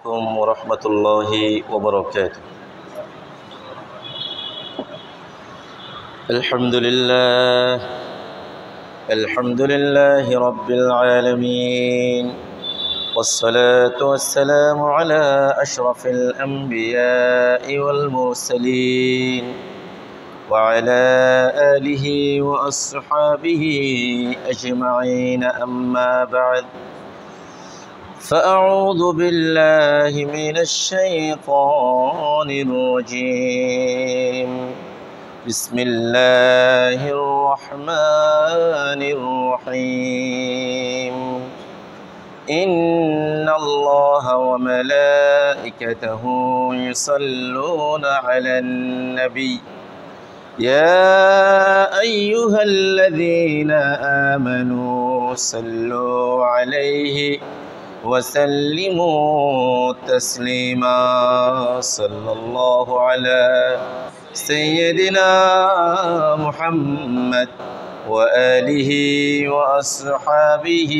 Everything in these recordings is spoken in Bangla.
عليكم ورحمة الله وبركاته. الحمد لله رب العالمين، والصلاة والسلام على أشرف الأنبياء والمرسلين وعلى آله وأصحابه أجمعين، أما بعد، فأعوذ بالله من الشيطان الرجيم. بسم الله الرحمن الرحيم. إن الله وملائكته يصلون على النبي يا أيها الذين آمنوا صلوا عليه وسلموا تسليما. صلى الله على سيدنا محمد وآله وأصحابه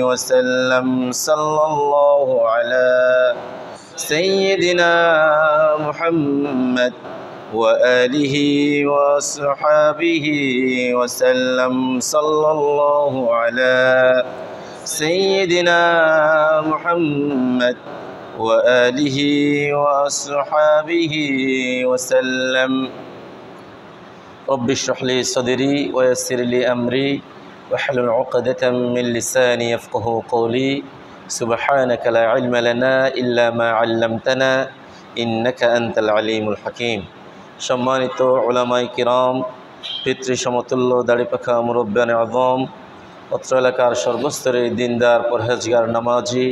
وسلم. صلى الله على سيدنا محمد وآله وأصحابه وسلم. صلى الله على سيدنا محمد وآله وأصحابه وسلم. رب اشرح لي صدري ويسر لي أمري واحلل عقدة من لساني يفقهوا قولي. سبحانك لا علم لنا إلا ما علمتنا إنك أنت العليم الحكيم. সম্মানিত উলামায়ে কিরাম, পিতৃ সমতুল্য দাড়িপাখা মুরব্বিয়ানে আযম, অত্র এলাকার সর্বস্তরের দিনদার পরহেজগার নামাজি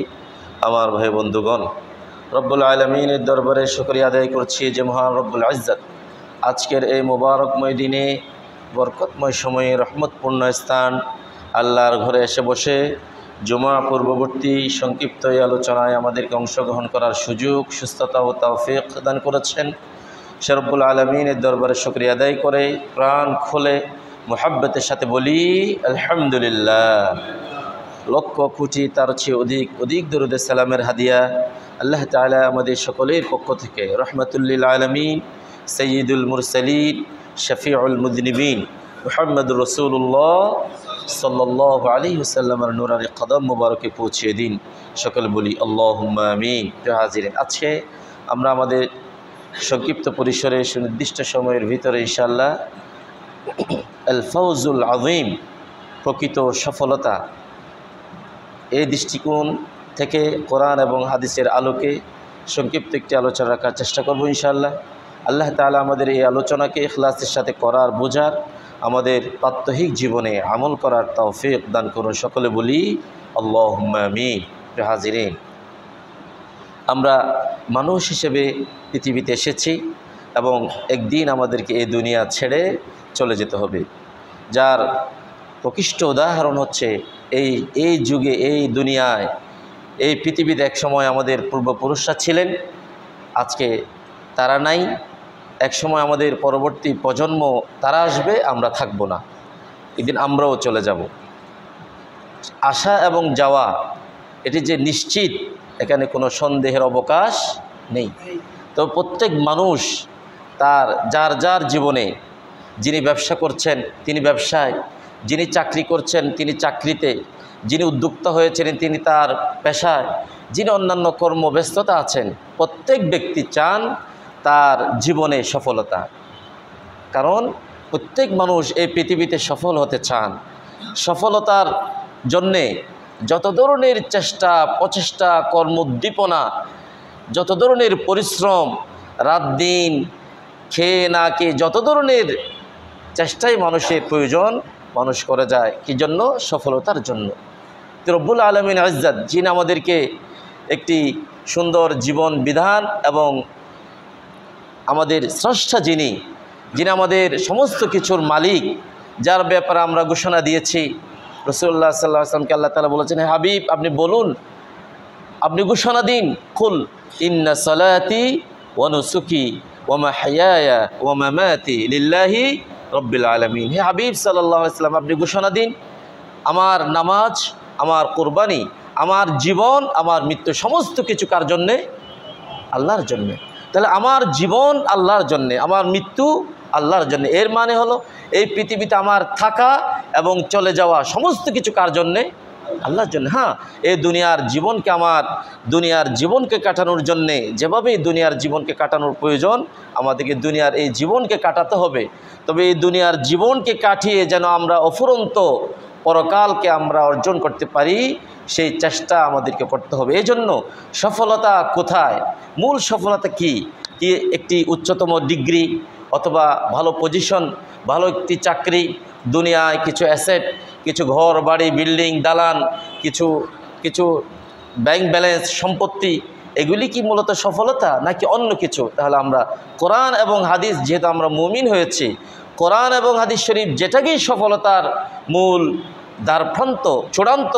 আমার ভাই বন্ধুগণ, রব্বুল আলামিনের দরবারে শুকরিয়া আদায় করছি যে মহান রব্বুল ইজ্জত আজকের এই মোবারকময় দিনে, বরকতময় সময়ে, রহমতপূর্ণ স্থান আল্লাহর ঘরে এসে বসে জুমা পূর্ববর্তী সংক্ষিপ্ত এই আলোচনায় আমাদেরকে অংশগ্রহণ করার সুযোগ, সুস্থতা ও তৌফিক দান করেছেন। সে রব্বুল আলামিনের দরবারে শুকরিয়া আদায় করে প্রাণ খুলে মুহাব্বতের সাথে বলি আলহামদুলিল্লাহ। লক্ষ কোটি তার চেয়ে অধিক দরুদে সালামের হাদিয়া আল্লাহ তাআলা আমাদের সকলের পক্ষ থেকে রহমাতুল্লিল আলামিন, সাইয়্যিদুল মুরসালিন, শফিউল মুযনিবিন মুহাম্মদুর রাসূলুল্লাহ সাল্লাল্লাহু আলাইহি ওয়াসাল্লামের নূরানি কদম মুবারকে পৌঁছিয়ে দিন। সকলে বলি আল্লাহুম্মা আমিন। হাজিরিন, আজকে আমরা আমাদের সংক্ষিপ্ত পরিসরে সুনির্দিষ্ট সময়ের ভিতরে ইনশাআল্লাহ আল ফাউজুল আযীম, প্রকৃত সফলতা, এই দৃষ্টিকোণ থেকে কোরআন এবং হাদিসের আলোকে সংক্ষিপ্ত একটি আলোচনা রাখার চেষ্টা করব ইনশাআল্লাহ। আল্লাহ তাআলা আমাদের এই আলোচনাকে ইখলাসের সাথে করার, বোঝার, আমাদের প্রাত্যহিক জীবনে আমল করার তৌফিক দান করুন। সকলে বলি আল্লাহুম্মা আমিন। হাজিরিন, আমরা মানুষ হিসেবে পৃথিবীতে এসেছি এবং একদিন আমাদেরকে এই দুনিয়া ছেড়ে চলে যেতে হবে। যার প্রকৃষ্ট উদাহরণ হচ্ছে এই যুগে, এই দুনিয়ায়, এই পৃথিবীতে এক সময় আমাদের পূর্বপুরুষরা ছিলেন, আজকে তারা নাই। এক সময় আমাদের পরবর্তী প্রজন্ম তারা আসবে, আমরা থাকব না, একদিন আমরাও চলে যাব। আসা এবং যাওয়া এটি যে নিশ্চিত, এখানে কোনো সন্দেহের অবকাশ নেই। তো প্রত্যেক মানুষ তার যার জীবনে, যিনি ব্যবসা করছেন তিনি ব্যবসায়, যিনি চাকরি করছেন তিনি চাকরিতে, যিনি উদ্যোক্তা হয়েছেন তিনি তার পেশায়, যিনি অন্যান্য কর্মব্যস্ততা আছেন, প্রত্যেক ব্যক্তি চান তার জীবনে সফলতা। কারণ প্রত্যেক মানুষ এই পৃথিবীতে সফল হতে চান। সফলতার জন্যে যত ধরনের চেষ্টা, প্রচেষ্টা, কর্মোদ্দীপনা, যত ধরনের পরিশ্রম, রাত দিন খেয়ে না খেয়ে যত ধরনের চেষ্টাই মানুষের প্রয়োজন, মানুষ করে যায় কি জন্য? সফলতার জন্য। রব্বুল আলামিন ইজ্জত, যিনি আমাদেরকে একটি সুন্দর জীবন বিধান এবং আমাদের স্রষ্টা, যিনি আমাদের সমস্ত কিছুর মালিক, যার ব্যাপারে আমরা ঘোষণা দিয়েছি, রাসূলুল্লাহ সাল্লাল্লাহু আলাইহি ওয়াসাল্লামকে আল্লাহ তাআলা বলেছেন, হে হাবিব, আপনি বলুন, আপনি ঘোষণা দিন, কুল ইন্না সালাতি ওয়া নুসুকি ওয়া মাহইয়ায়া ওয়া মামাতি লিল্লাহি রব্বিল আলামিন। হে হাবিব সাল্লাল্লাহু আলাইহি ওয়াসাল্লাম, আপনি ঘোষণা দিন, আমার নামাজ, আমার কুরবানি, আমার জীবন আমার মৃত্যু সমস্ত কিছু কার জন্যে? আল্লাহর জন্যে। তাহলে আমার জীবন আল্লাহর জন্যে, আমার মৃত্যু আল্লাহর জন্যে। এর মানে হলো এই পৃথিবীতে আমার থাকা এবং চলে যাওয়া সমস্ত কিছু কার জন্যে? আল্লাহর জন্য। হ্যাঁ, এই দুনিয়ার জীবনকে কাটানোর জন্যে যেভাবেই দুনিয়ার জীবনকে কাটানোর প্রয়োজন, আমাদেরকে দুনিয়ার এই জীবনকে কাটাতে হবে। তবে এই দুনিয়ার জীবনকে কাটিয়ে যেন আমরা অফুরন্ত পরকালকে আমরা অর্জন করতে পারি, সেই চেষ্টা আমাদেরকে করতে হবে। এই জন্য সফলতা কোথায়? মূল সফলতা কি? একটি উচ্চতম ডিগ্রি অথবা ভালো পজিশন, ভালো একটি চাকরি, দুনিয়ায় কিছু অ্যাসেট, কিছু ঘর বাড়ি বিল্ডিং দালান, কিছু ব্যাংক ব্যালেন্স সম্পত্তি, এগুলি কি মূলত সফলতা নাকি অন্য কিছু? তাহলে আমরা কোরআন এবং হাদিস, যেহেতু আমরা মুমিন হয়েছি, কোরআন এবং হাদিস শরীফ যেটাকেই সফলতার মূল দ্বারপ্রান্ত চূড়ান্ত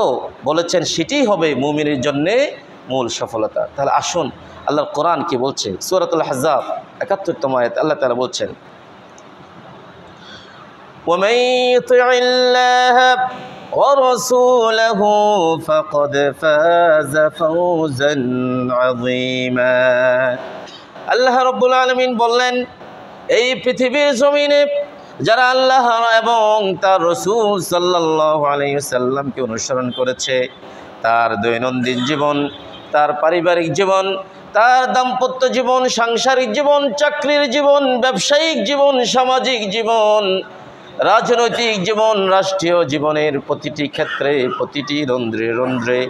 বলেছেন, সেটাই হবে মুমিনের জন্যে মূল সফলতা। তাহলে আসুন আল্লাহর কোরআন কি বলছে। সূরাতুল আহজাব ৭১তম আয়াত আল্লাহ তাআলা বলছেন, ومن يطع الله ورسوله فقد فاز فوزا عظيما। আল্লাহ রাব্বুল আলামিন বললেন, এই পৃথিবীর জমিনে যারা আল্লাহ এবং তার রাসূল সাল্লাল্লাহু আলাইহি ওয়াসাল্লামকে অনুসরণ করেছে, তার দৈনন্দিন জীবন, তার পারিবারিক জীবন, তার দাম্পত্য জীবন, সাংসারিক জীবন, চাকরির জীবন, ব্যবসায়িক জীবন, সামাজিক জীবন, রাজনৈতিক জীবন, রাষ্ট্রীয় জীবনের প্রতিটি ক্ষেত্রে, প্রতিটি রন্ধ্রে রন্ধ্রে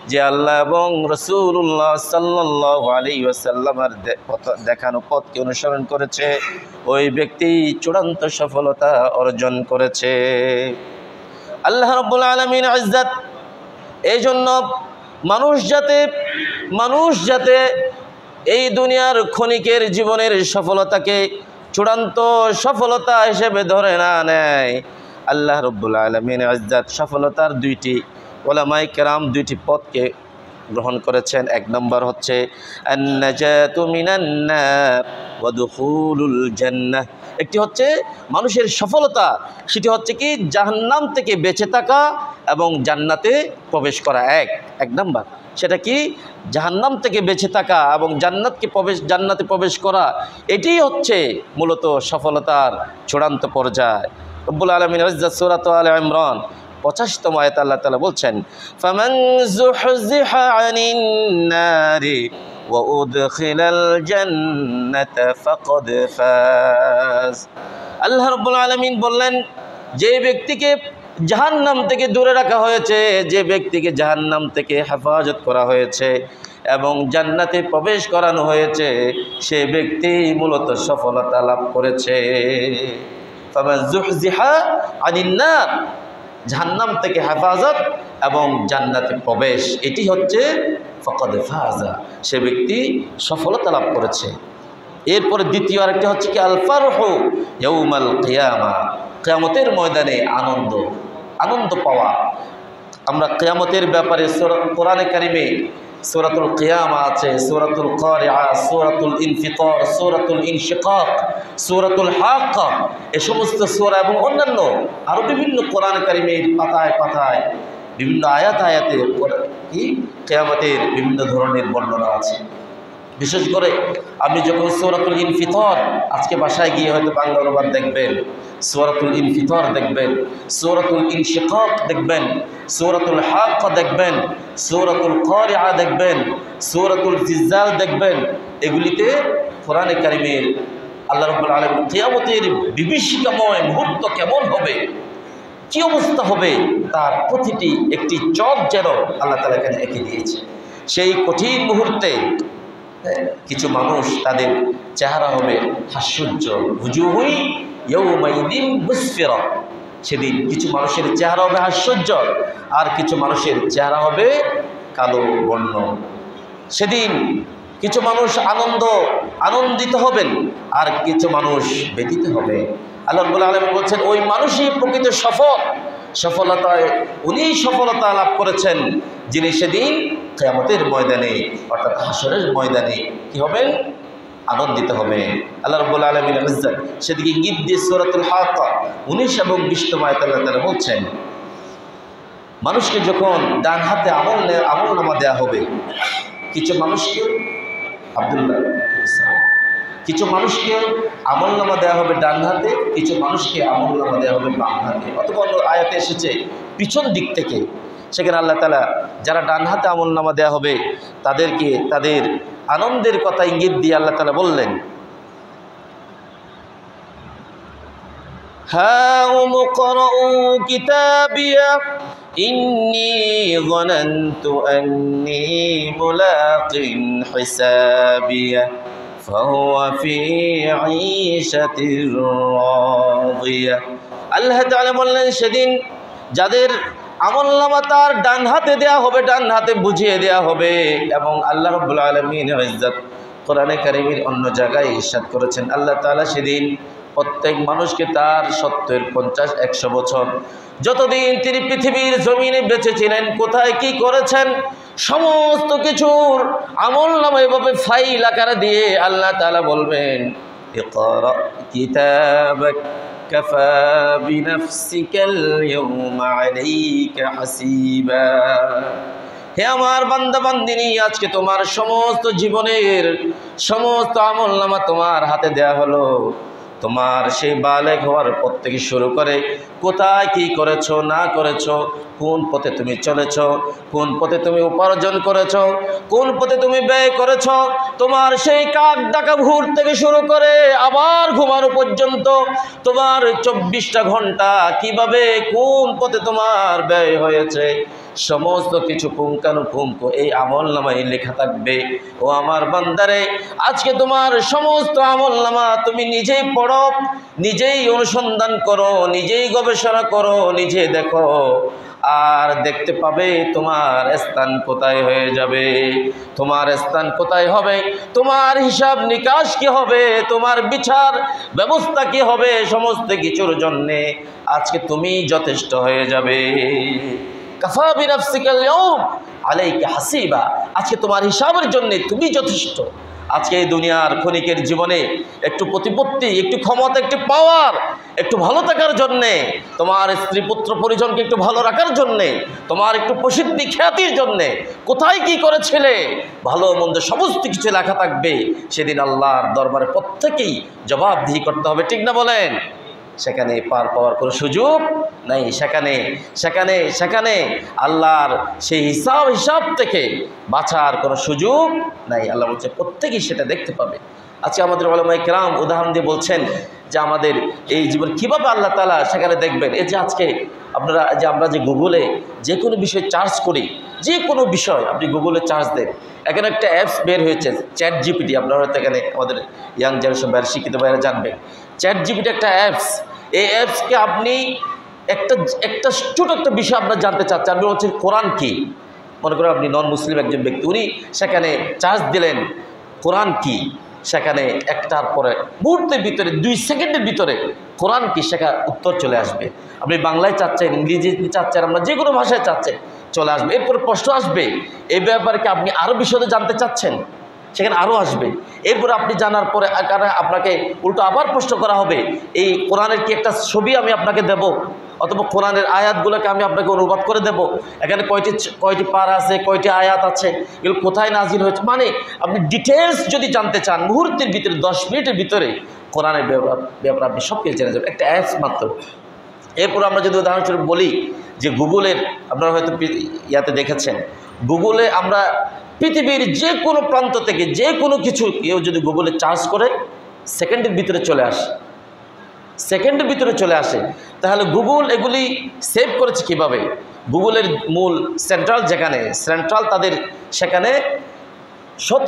যে আল্লাহ এবং রাসূলুল্লাহ সাল্লাল্লাহু আলাইহি ওয়াসাল্লামের দেখানো পথকে অনুসরণ করেছে, ওই ব্যক্তি চূড়ান্ত সফলতা অর্জন করেছে। আল্লাহ রাব্বুল আলামিন ইজ্জত, এই জন্য মানুষ যাতে এই দুনিয়ার ক্ষণিকের জীবনের সফলতাকে চূড়ান্ত সফলতা হিসেবে ধরে না নেয়, আল্লাহ রাব্বুল আলামিন ইজ্জত সফলতার উলামায়ে কেরাম দুইটি পথকে গ্রহণ করেছেন। এক নম্বর হচ্ছে আন-নাজাতু মিনান নার ওয়া দুখুলুল জান্নাহ। একটি হচ্ছে মানুষের সফলতা, সেটি হচ্ছে কি জাহান্নাম থেকে বেঁচে থাকা এবং জান্নাতে প্রবেশ করা। এক নম্বর সেটা কি? জাহান্নাম থেকে বেঁচে থাকা এবং জান্নাতে প্রবেশ করা। এটি হচ্ছে মূলত সফলতার চূড়ান্ত পর্যায়। রব্বুল আলামিন ইজ্জত সূরা আলে ইমরান 85তম আয়াত আল্লাহ তাআলা বলছেন, ফামান যুহযিহা আনিন নারি ওয়া উদখিলাল জান্নাতা ফাকাদ ফাজ। আল্লাহ রাব্বুল আলামিন বললেন, যে ব্যক্তিকে জাহান্নাম থেকে দূরে রাখা হয়েছে, যে ব্যক্তিকে জাহান্নাম থেকে হেফাজত করা হয়েছে এবং জান্নাতে প্রবেশ করানো হয়েছে, সে ব্যক্তি মূলত সফলতা লাভ করেছে। ফামান যুহযিহা আনিন নার, জাহান্নাম থেকে হেফাজত এবং জান্নাতে প্রবেশ, এটি হচ্ছে ফাকাদ ফাজা, সে ব্যক্তি সফলতা লাভ করেছে। এরপরে দ্বিতীয় আরেকটি হচ্ছে কি আল ফারহু ইয়াউমাল কিয়ামা, কিয়ামতের ময়দানে আনন্দ পাওয়া। আমরা কিয়ামতের ব্যাপারে কোরআনে কারিমে সূরাতুল কিয়ামা আছে, সূরাতুল কারিআ, সূরাতুল ইনফিতার, সূরাতুল ইনশিকাক, সূরাতুল হাক্কা, এই সমস্ত সূরা এবং অন্যান্য আরো বিভিন্ন কোরআনে কারিমের পাতায় পাতায় বিভিন্ন আয়াতে কি কিয়ামতের বিভিন্ন ধরনের বর্ণনা আছে। বিশেষ করে আপনি যখন সূরাতুল ইনফিতার, আজকে বাসায় গিয়ে হয়তো বাংলা অনুবাদ দেখবেন, সূরাতুল ইনফিতার দেখবেন, সূরাতুল ইনশিকাক দেখবেন, সূরাতুল হাক্কা দেখবেন, সূরাতুল কারিআ দেখবেন, সূরাতুল জিলজাল দেখবেন। এগুলিতে কোরআনে কারিমের আল্লাহ রাব্বুল আলামিন কিয়ামতের বিভীষিকাময় মুহূর্ত কেমন হবে, কি অবস্থা হবে, তার প্রতিটি একটি চক যেন আল্লাহ তাআলা এখানে এঁকে দিয়েছে। সেই কঠিন মুহূর্তে কিছু মানুষ, তাদের চেহারা হবে হাস্যোজ্জ্বল, উজুহুই ইয়াউমাইদিন মুসফিরা, সেদিন কিছু মানুষের চেহারা হবে হাস্যোজ্জ্বল আর কিছু মানুষের চেহারা হবে কালো বর্ণ। সেদিন কিছু মানুষ আনন্দিত হবেন আর কিছু মানুষ ব্যথিত হবে। আল্লাহ রাব্বুল আলামিন বলছেন, ওই মানুষই প্রকৃত সফলতায় উনি সফলতা লাভ করেছেন, যিনি সেদিন কিয়ামতের ময়দানে অর্থাৎ হাসরের ময়দানে কি হবেন? আনন্দিত হবে। আল্লাহ রাব্বুল আলামিন ইজ্জত সেদিকে ইঙ্গিত দিয়ে সূরাতুল হাক্কা 19 এবং 20 আয়াতে আল্লাহ তাআলা বলছেন, মানুষকে যখন ডান হাতে আমলনামা দেয়া হবে, কিছু মানুষকে কিছু মানুষকে আমলনামা দেওয়া হবে ডান হাতে, কিছু মানুষকে আমলনামা দেওয়া হবে বাম হাতে। অথবা অন্য আয়াতে এসেছে পিছন দিক থেকে। সেখানে আল্লাহ তাআলা যারা ডান হাতে আমলনামা দেওয়া হবে তাদেরকে তাদের আনন্দের কথা ইঙ্গিত দিয়ে আল্লাহ তাআলা বললেন, হাউম ইকরাউ কিতাবিয়া ইন্নী যানানতু আন্নী মুলাকিন হিসাবিয়া ফাহুয়া ফি ঈশাতির রাদিয়া। আল্লাহ তাআলা বললেন, সেদিন যাদের আমলনামা তার ডান হাতে দেয়া হবে, ডান হাতে বুঝিয়ে দেয়া হবে। এবং আল্লাহ রাব্বুল আলামিনের ইজ্জত কোরআনে কারীমের অন্য জায়গায় ইরশাদ করেছেন, আল্লাহ তাআলা সেদিন প্রত্যেক মানুষকে তার 70, 50, 100 বছর যতদিন তিনি পৃথিবীর জমিনে বেঁচে ছিলেন কোথায় কি করেছেন সমস্ত কিছুর আমলনামা এভাবে ফাইল আকারে দিয়ে আল্লাহ তাআলা বলবেন, ইকরা কিতাবাক কাফা বিনাফসিকাল ইয়াওমা আলাইকা হাসিবা। হে আমার বান্দা বান্দিনী, আজকে তোমার সমস্ত জীবনের সমস্ত আমলনামা তোমার হাতে দেয়া হলো। তোমার সেই বালেগ হওয়ার পর থেকে শুরু করে কোথায় কি করেছো না করেছো, কোন পথে তুমি চলেছো, কোন পথে তুমি উপার্জন করেছো, কোন পথে তুমি ব্যয় করেছো, তোমার সেই কাক ডাকা ভোর থেকে শুরু করে আবার ঘুমানো পর্যন্ত তোমার 24টা ঘন্টা কিভাবে কোন পথে তোমার ব্যয় হয়েছে সমস্ত কিছু পুঙ্খানুপুঙ্খ এই আমলনামায় লেখা থাকবে। ও আমার বান্দারে, আজকে তোমার সমস্ত আমলনামা তুমি নিজেই পড়ো, নিজেই অনুসন্ধান করো, নিজেই গবেষণা করো, নিজে দেখো, আর দেখতে পাবে তোমার স্থান কোথায় হয়ে যাবে, তোমার স্থান কোথায় হবে, তোমার হিসাব নিকাশ কি হবে, তোমার বিচার ব্যবস্থা কি হবে, সমস্ত কিছুর জন্যে আজকে তুমি যথেষ্ট হয়ে যাবে। কাফা বিনাফসিকাল ইয়াওম আলাইকা হাসিবা, আজকে তোমার হিসাবের জন্য তুমি যথেষ্ট। আজকে এই দুনিয়ার ক্ষণিকের জীবনে একটু প্রতিপত্তি, একটু ক্ষমতা, একটু পাওয়ার, একটু ভালো থাকার জন্যে, তোমার স্ত্রী পুত্র পরিজনকে একটু ভালো রাখার জন্যে, তোমার একটু প্রসিদ্ধি খ্যাতির জন্যে কোথায় কি করেছিলে ভালো মন্দ সমস্ত কিছু লেখা থাকবে। সেদিন আল্লাহর দরবারে প্রত্যেকেই জবাবদিহি করতে হবে, ঠিক না বলেন? সেখানে পার পাওয়ার কোনো সুযোগ নাই, সেখানে আল্লাহর সেই হিসাব থেকে বাঁচার কোনো সুযোগ নাই। আল্লাহ বলছে প্রত্যেকেই সেটা দেখতে পাবে। আজকে আমাদের উলামায়ে কেরাম উদাহরণ দিয়ে বলছেন যে আমাদের এই জীবন কীভাবে আল্লাহ তাআলা সেখানে দেখবেন। এই যে আজকে আমরা যে গুগলে যে কোনো বিষয় চার্জ করি, যে কোনো বিষয় আপনি গুগলে চার্জ দেন, এখানে একটা অ্যাপস বের হয়েছে চ্যাট জিপিটি। আপনারা হয়তো এখানে আমাদের ইয়াং জেনারেশন বাইরে শিক্ষিত বাইরে জানবেন, চ্যাট জিপিটি একটা অ্যাপস। এই অ্যাপসকে আপনি একটা ছোট একটা বিষয় আপনার জানতে চাচ্ছেন, আপনি হচ্ছে কোরআন কি, মনে করেন আপনি নন মুসলিম একজন ব্যক্তি, উনি সেখানে চার্জ দিলেন কোরআন কি, সেখানে একটার পরে মুহূর্তের ভিতরে 2 সেকেন্ডের ভিতরে কোরআন কি শেখা উত্তর চলে আসবে। আপনি বাংলায় চাচ্ছেন, ইংরেজি চাচ্ছেন, আমরা যে কোনো ভাষায় চাচ্ছেন চলে আসবে। এরপরে প্রশ্ন আসবে এই ব্যাপারে কি আপনি আরও বিশদে জানতে চাচ্ছেন, সেখানে আরও আসবে। এরপরে আপনি জানার পরে আপনাকে উল্টো আবার প্রশ্ন করা হবে, এই কোরআনের কি একটা ছবি আমি আপনাকে দেব, অথবা কোরআনের আয়াতগুলোকে আমি আপনাকে অনুবাদ করে দেব, এখানে কয়টি পারা আছে, কয়টি আয়াত আছে, এগুলো কোথায় নাজিল হয়েছে, মানে আপনি ডিটেলস যদি জানতে চান মুহূর্তের ভিতরে 10 মিনিটের ভিতরে কোরআনের ব্যাপারে আপনি সব কিছু জেনে যাবেন, একটা অ্যাপস মাত্র। এরপর আমরা যদি উদাহরণস্বরূপ বলি যে গুগলের, আপনারা হয়তো ইয়াতে দেখেছেন, গুগলে আমরা পৃথিবীর যে কোনো প্রান্ত থেকে যে কোনো কিছু কেউ যদি গুগলে চার্জ করে সেকেন্ডের ভিতরে চলে আসে, তাহলে গুগল এগুলি সেভ করেছে কিভাবে? গুগলের মূল সেন্ট্রাল তাদের সেখানে শত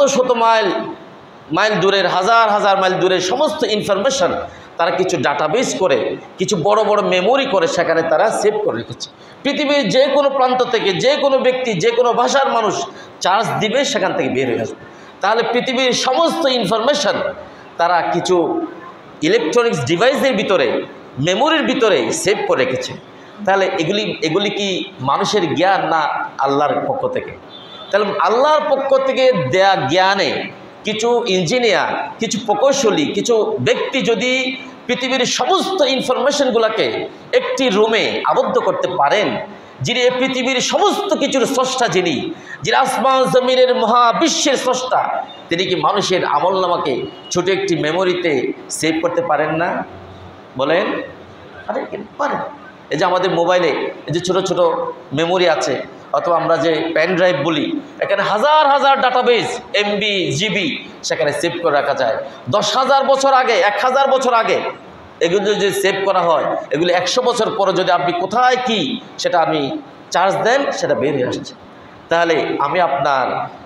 মাইল দূরের, হাজার মাইল দূরের সমস্ত ইনফরমেশন তারা কিছু ডাটাবেস করে, কিছু বড় মেমোরি করে সেখানে তারা সেভ করে রেখেছে। পৃথিবীর যে কোনো প্রান্ত থেকে যে কোনো ব্যক্তি, যে কোনো ভাষার মানুষ চার্জ দিবে, সেখান থেকে বের হয়ে আসবে। তাহলে পৃথিবীর সমস্ত ইনফরমেশন তারা কিছু ইলেকট্রনিক্স ডিভাইসের ভিতরে, মেমোরির ভিতরে সেভ করে রেখেছে। তাহলে এগুলি কি মানুষের জ্ঞান না আল্লাহর পক্ষ থেকে? তাহলে আল্লাহর পক্ষ থেকে দেয়া জ্ঞানে কিছু ইঞ্জিনিয়ার, কিছু প্রকৌশলী, কিছু ব্যক্তি যদি পৃথিবীর সমস্ত ইনফরমেশনগুলোকে একটি রুমে আবদ্ধ করতে পারেন, যিনি এই পৃথিবীর সমস্ত কিছুর স্রষ্টা, যিনি আসমান জমিনের মহাবিশ্বের স্রষ্টা, তিনি কি মানুষের আমলনামাকে ছোট একটি মেমোরিতে সেভ করতে পারেন না? বলেন, পারেন। এই যে আমাদের মোবাইলে এই যে ছোট ছোট মেমোরি আছে, অথবা আমরা যে পেন ড্রাইভ বলি, এখানে হাজার হাজার ডাটাবেস, এমবি, জিবি সেখানে সেভ করে রাখা যায়। 10,000 বছর আগে, 1000 বছর আগে এগুলো যদি সেভ করা হয়, এগুলি 100 বছর পরে যদি আপনি কোথায় কি সেটা আপনি চার্জ দেন, সেটা বের হয়ে আসছে। তাহলে আমি আপনার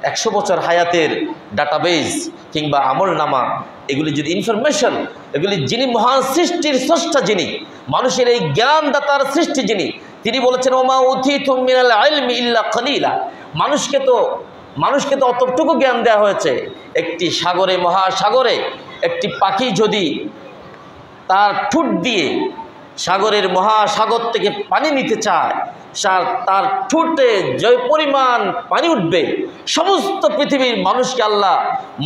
100 বছর হায়াতের ডাটাবেস কিংবা আমলনামা, এগুলি যদি ইনফরমেশন, এগুলি যিনি মহান সৃষ্টির স্রষ্টা, যিনি মানুষের এই জ্ঞানদাতার সৃষ্টি, যিনি তিনি বলেছেন ওমা উতিতুম মিনাল ইলমি ইল্লা কলিলা, মানুষকে তো অতটুকু জ্ঞান দেওয়া হয়েছে। একটি সাগরে, মহাসাগরে একটি পাখি যদি তার ঠোঁট দিয়ে সাগরের মহাসাগর থেকে পানি নিতে চায়, তার ঠোঁটে যে পরিমাণ পানি উঠবে, সমস্ত পৃথিবীর মানুষকে আল্লাহ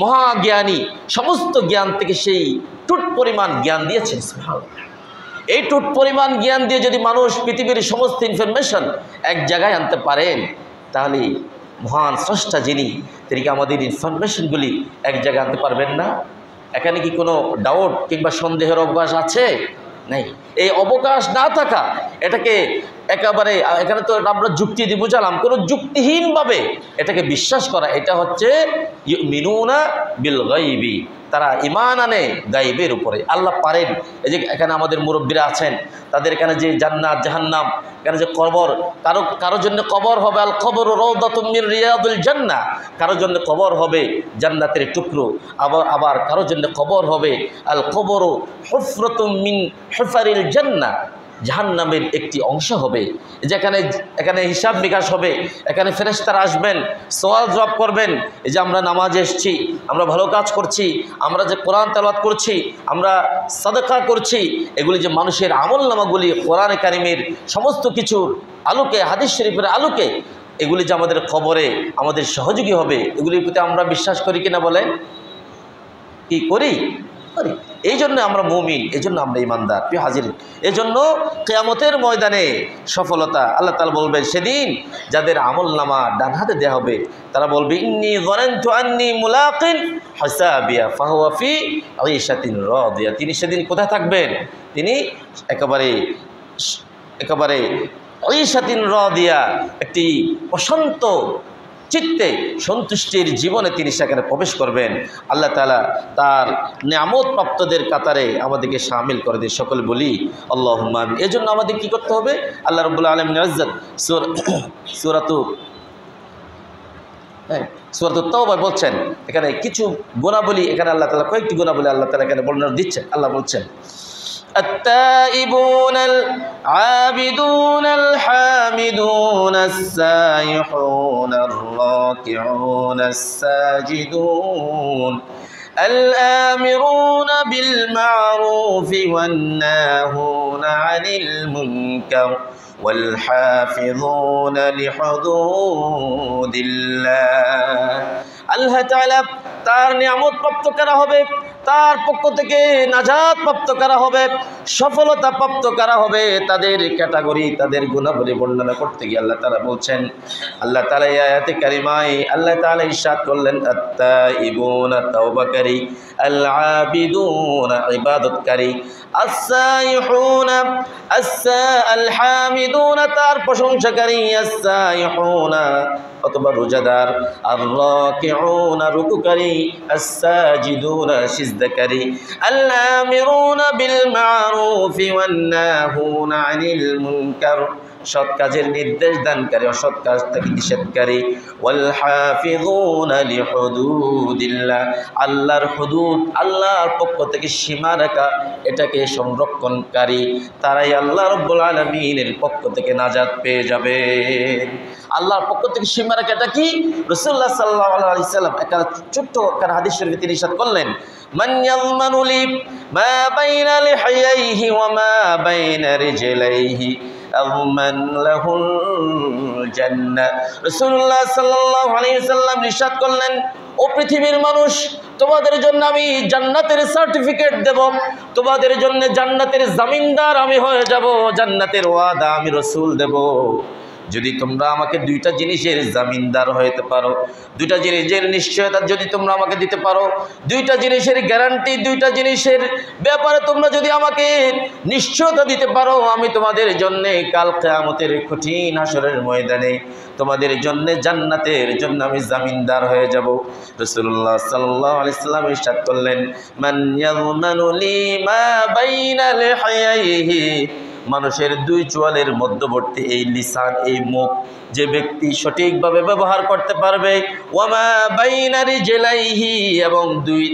মহাজ্ঞানী, সমস্ত জ্ঞান থেকে সেই ঠোঁট পরিমাণ জ্ঞান দিয়েছেন। এই ঠোঁট পরিমাণ জ্ঞান দিয়ে যদি মানুষ পৃথিবীর সমস্ত ইনফরমেশন এক জায়গায় আনতে পারেন, তাহলে মহান স্রষ্টা যিনি, তিনি কি আমাদের ইনফরমেশনগুলি এক জায়গায় আনতে পারবেন না? এখানে কি কোনো ডাউট কিংবা সন্দেহের অবকাশ আছে? নেই। এই অবকাশ না থাকা, এটাকে একেবারে, এখানে তো আমরা যুক্তি দিয়ে বুঝালাম, কোনো যুক্তিহীনভাবে এটাকে বিশ্বাস করা, এটা হচ্ছে ইউমিনুনা বিল গায়বি, তারা ঈমান আনে গায়বের উপরে। আল্লাহ পারেন। এই যে এখানে আমাদের মুরব্বীরা আছেন, তাদের এখানে যে জান্নাত জাহান্নাম, এখানে যে কবর, কারো জন্য কবর হবে আল কবর রাউদাতুম মিন রিয়াদুল জান্নাহ, কারো জন্য কবর হবে জান্নাতের টুকরো, আবার কারো জন্য কবর হবে আল কবর হুফরাতুম মিন হুফারিল জান্নাহ, জাহান্নামের একটি অংশ হবে। যেখানে এখানে হিসাব বিকাশ হবে, এখানে ফেরেশতারা আসবেন, সওয়াল জবাব করবেন। এই যে আমরা নামাজে এসেছি, আমরা ভালো কাজ করছি, আমরা যে কোরআন তেলাওয়াত করছি, আমরা সাদাকা করছি, এগুলি যে মানুষের আমলনামাগুলি কোরআনে কারিমের সমস্ত কিছুর আলোকে, হাদিস শরীফের আলোকে, এগুলি যে আমাদের কবরে আমাদের সহযোগী হবে, এগুলির প্রতি আমরা বিশ্বাস করি কিনা বলেন? কি করি? এই জন্য আমরা মুমিন, এই জন্য আমরা ইমানদার। প্রিয় হাজিরিন, এই জন্য কিয়ামতের ময়দানে সফলতা আল্লাহ তাআলা বলবেন, সেদিন যাদের আমলনামা ডান হাতে দেওয়া হবে, তারা বলবে ইন্নী যানানতু আন্নী মুলাকিন হিসাবিয়া ফাহুয়া ফি আইশাতিন রাদিয়া। তিনি সেদিন কোথায় থাকবেন? তিনি একেবারে আইশাতিন রাদিয়া, একটি প্রশান্ত চিত্তে সন্তুষ্টির জীবনে তিনি সেখানে প্রবেশ করবেন। আল্লাহ তাআলা তার নিয়ামত প্রাপ্তদের কাতারে আমাদেরকে শামিল করে দিয়ে সকলে বলি আল্লাহুম্মা আমিন। এই জন্য আমাদের কী করতে হবে? আল্লাহ রাব্বুল আলামিন ইজ্জত সূরাতুত তাওবায় বলছেন, এখানে কিছু গুণাবলী, এখানে আল্লাহ তাআলা কয়েকটি গুণাবলী আল্লাহ তাআলা এখানে বর্ণনা দিচ্ছেন। আল্লাহ বলছেন التائبون العابدون الحامدون السائحون الراكعون الساجدون الآمرون بالمعروف والناهون عن المنكر والحافظون لحدود الله। আল্লাহ তাআলা তার নিয়ামত প্রাপ্ত করা হবে, তার পক্ষ থেকে নাজাত প্রাপ্ত করা হবে, সফলতা প্রাপ্ত করা হবে। তাদের ক্যাটাগরি, তাদের গুণাবলী বর্ণনা করতে গিয়ে আল্লাহ তাআলা বলছেন, আল্লাহ তাআলা এই আয়াতে কারিমায় আল্লাহ তাআলা ইরশাদ করলেন, আত-তাইবুনা তাওবাকারী, আল-আবিদুনা ইবাদতকারী, আস-সাইহুনা আল-হামিদুনা তার প্রশংসাকারী, আস-সাইহুনা অথবা রোজাদার, আর-রাকিউনা রুকুকারী, আস-সাজিদুনা সিজদাকারী, আল-আমিরুনা বিল মা'রুফি ওয়ান-নাহুনা আনিল মুনকার সৎ কাজের নির্দেশ দানকারী, অসৎ কাজ থেকে নিষেধকারী, ওয়াল হাফিযুনা লিহুদুদিল্লাহ আল্লাহর হুদুদ, আল্লাহর পক্ষ থেকে সীমা রেখা, এটাকে সংরক্ষণকারী, তারাই আল্লাহ রাব্বুল আলামিনের পক্ষ থেকে নাজাত পেয়ে যাবে। আল্লাহর পক্ষ থেকে সীমা রেখা এটা কি? রাসূলুল্লাহ সাল্লাল্লাহু আলাইহি ওয়াসাল্লাম একটা ছোট্ট একটা হাদিস শরীফে তিনি ইরশাদ করলেন, মান ইয়াযমানু লি মা বাইনা লিহিয়াইহি ওয়া মা বাইনা রিজলাইহি আযমান লাহুল জান্নাহ। রাসূলুল্লাহ সাল্লাল্লাহু আলাইহি ওয়াসাল্লাম ইরশাদ করলেন, ও পৃথিবীর মানুষ, তোমাদের জন্য আমি জান্নাতের সার্টিফিকেট দেব, তোমাদের জন্য জান্নাতের জামিনদার আমি হয়ে যাব, জান্নাতের ওয়াদা আমি রাসূল দেব। যদি তোমরা আমাকে দুইটা জিনিসের জামিনদার হতে পারো, দুইটা জিনিসের নিশ্চয়তা যদি তোমরা আমাকে দিতে পারো, দুইটা জিনিসের গ্যারান্টি, দুইটা জিনিসের ব্যাপারে তোমরা যদি আমাকে নিশ্চয়তা দিতে পারো, আমি তোমাদের জন্য কাল কিয়ামতের কঠিন হাসরের ময়দানে তোমাদের জন্য জান্নাতের জন্য আমি জামিনদার হয়ে যাব। রাসূলুল্লাহ সাল্লাল্লাহু আলাইহি ওয়াসাল্লাম ইরশাদ করলেন, মান ইয়াযমানু লি মা বাইনা লিহাইহি, মানুষের দুই চোয়ালের মধ্যবর্তী এই লিসান, এই মুখ যে ব্যক্তি সঠিকভাবে ব্যবহার করতে পারবে, ওয়ামা বাইনা রিজলাইহি, এবং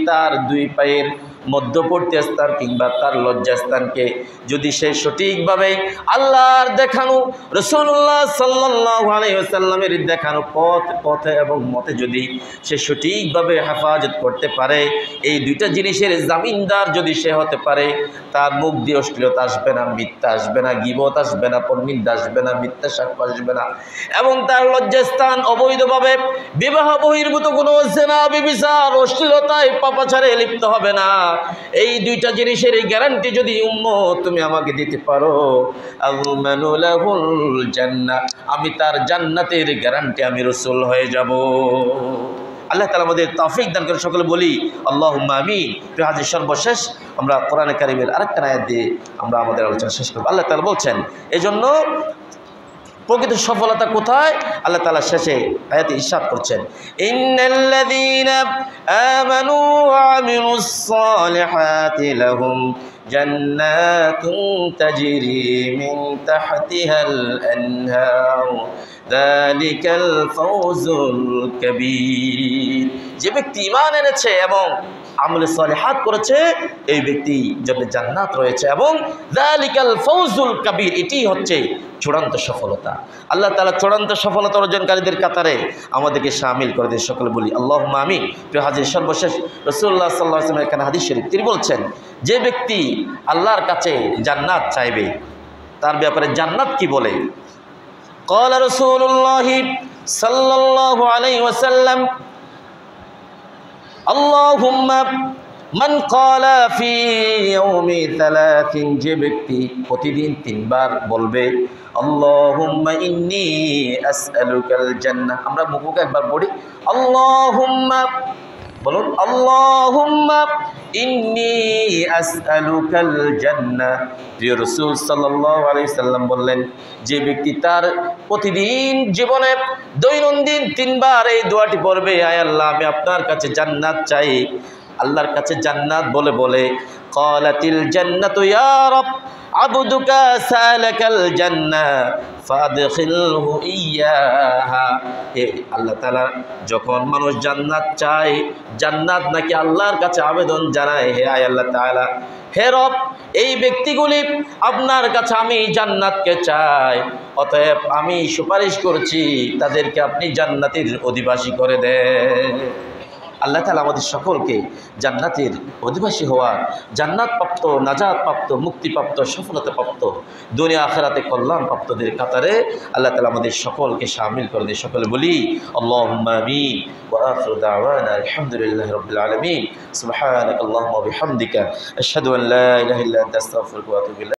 তার দুই পায়ের মধ্যবর্তী স্থান কিংবা তার লজ্জাস্থানকে যদি সে সঠিকভাবে আল্লাহর দেখানো, রাসূলুল্লাহ সাল্লাল্লাহু আলাইহি ওয়াসাল্লামের দেখানো পথে এবং মতে যদি সে সঠিকভাবে হেফাজত করতে পারে, এই দুইটা জিনিসের জামিনদার যদি সে হতে পারে, তার মুখ দিয়ে অশ্লীলতা আসবে না, মিথ্যা আসবে না, গীবত আসবে না, পরনিন্দা আসবে না, মিথ্যা সাক্ষ্য আসবে না, এবং তার লজ্জাস্থান অবৈধভাবে বিবাহ বহির্ভূত কোনো জিনা, ব্যভিচার, অশ্লীলতায় পাপাচারে লিপ্ত হবে না। এই দুইটা জিনিসের গ্যারান্টি যদি উম্মত তুমি আমাকে দিতে পারো, আযমানু লাহুল জান্নাহ, আমি তার জান্নাতের গ্যারান্টি আমি রাসূল হয়ে যাব। আল্লাহ তাআলা আমাদের তৌফিক দান করে, সকলে বলি আল্লাহুম্মা আমিন। প্রিয় হাজির, সর্বশেষ আমরা কোরআনে কারীমের আরেকটা আয়াত দিয়ে আমরা আমাদের আলোচনা শেষ করব। আল্লাহ তাআলা বলছেন, এজন্য প্রকৃত সফলতা কোথায়? আল্লাহ তাআলা শেষে আয়াতে ইরশাদ করছেন, ইন্নাল্লাযীনা আমানু ওয়া আমিলুস সালিহাতি লাহুম জান্নাতুন তাজরি মিন তাহতিহাল আনহার যালিকাল ফাওজুল কাবীর। যে ব্যক্তি ঈমান এনেছে এবং আমলে সালিহাত করেছে, এই ব্যক্তি জন্য জান্নাত রয়েছে, এবং যালিকাল ফাওজুল কাবীর, এটি হচ্ছে চূড়ান্ত সফলতা। আল্লাহ তাআলা চূড়ান্ত সফলতা অর্জনকারীদের কাতারে আমাদেরকে শামিল করে দিয়ে সকলে বলি আল্লাহুম্মা আমিন। প্রিয় হাজির, সর্বশেষ রাসূলুল্লাহ সাল্লাল্লাহু আলাইহি ওয়াসাল্লাম এখানে হাদিস শরীফ তিনি বলছেন, যে ব্যক্তি আল্লাহর কাছে জান্নাত চাইবে, তার ব্যাপারে জান্নাত কি বলে? ক্বালা রাসূলুল্লাহ সাল্লাল্লাহু আলাইহি ওয়াসাল্লাম, আল্লাহুম্মা মান ক্বালা ফি ইয়াউমি সালাতিন, যে ব্যক্তি প্রতিদিন 3 বার বলবে আল্লাহুম্মা ইন্নী আসআলুকাল জান্নাহ। আমরা মুখে একবার পড়ি আল্লাহুম্মা, বলুন আল্লাহুম্মা ইন্নী আসআলুকাল জান্নাহ। প্রিয় রাসূল সাল্লাল্লাহু আলাইহি সাল্লাম বললেন, যে ব্যক্তি তার প্রতিদিন জীবনে দৈনন্দিন 3 বার এই দোয়াটি পড়বে, আয় আল্লাহ আমি আপনার কাছে জান্নাত চাই, আল্লাহর কাছে জান্নাত বলে বলে ক্বালাতিল জান্নাতু ইয়া রাব আবদুকা সালাকাল জান্নাহ ফাদখিলহু ইয়্যাহা। আল্লাহ তাআলা যখন মানুষ জান্নাত চায়, জান্নাত নাকি আল্লাহর কাছে আবেদন জানায়, হে আয় আল্লাহ তাআলা, হে রব, এই ব্যক্তিগুলি আপনার কাছে আমি জান্নাতকে চাই, অতএব আমি সুপারিশ করছি তাদেরকে আপনি জান্নাতের অধিবাসী করে দেন। আল্লাহ তাআলা আমাদের সকলকে জান্নাতের অধিবাসী হওয়ার, জান্নাত প্রাপ্ত, নাজাত প্রাপ্ত, মুক্তিপ্রাপ্ত, সফলতাপ্রাপ্ত, দুনিয়া আখিরাতে কল্যাণ প্রাপ্তদের কাতারে আল্লাহ তাআলা আমাদের সকলকে শামিল করে দিয়ে সকলে বলি আল্লাহুম্মা আমিন। ওয়া আখিরু দাওয়ানা আলহামদুলিল্লাহি রাব্বিল আলামিন। সুবহানাকাল্লাহুম্মা ওয়া বিহামদিকা আশহাদু আন লা ইলাহা ইল্লা আনতা আস্তাগফিরুকা ওয়া আতুবু ইলাইক।